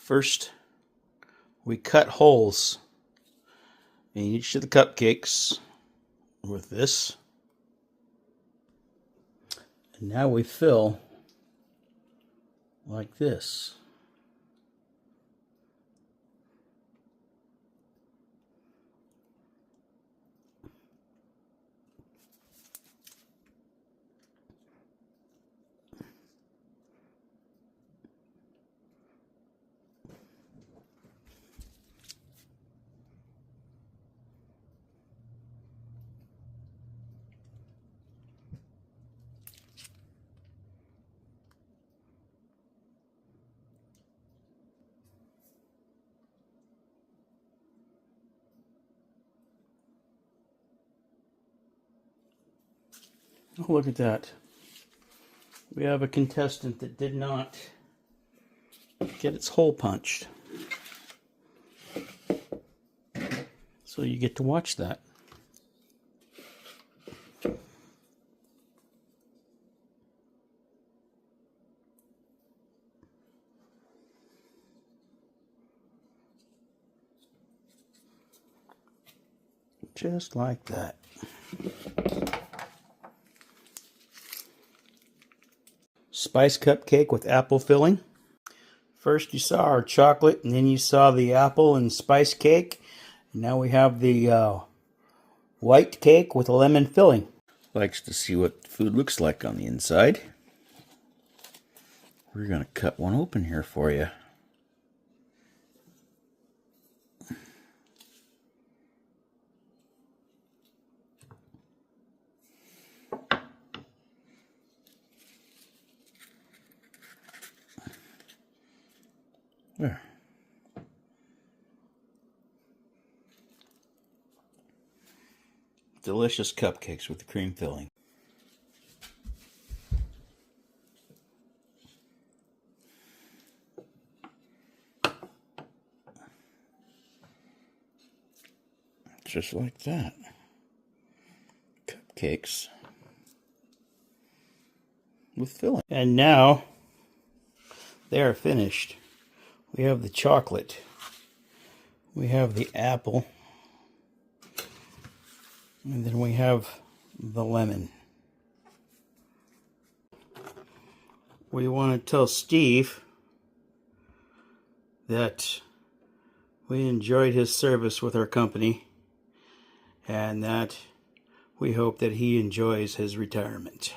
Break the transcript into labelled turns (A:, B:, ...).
A: First, we cut holes in each of the cupcakes with this. And now we fill like this. Oh, look at that. We have a contestant that did not get its hole punched. So you get to watch that. Just like that. Spice cupcake with apple filling. First you saw our chocolate, and then you saw the apple and spice cake. And now we have the white cake with a lemon filling. Likes to see what food looks like on the inside. We're going to cut one open here for you. There. Delicious cupcakes with the cream filling. Just like that. Cupcakes with filling. And now they are finished. We have the chocolate. We have the apple. And then we have the lemon. We want to tell Steve that we enjoyed his service with our company and that we hope that he enjoys his retirement.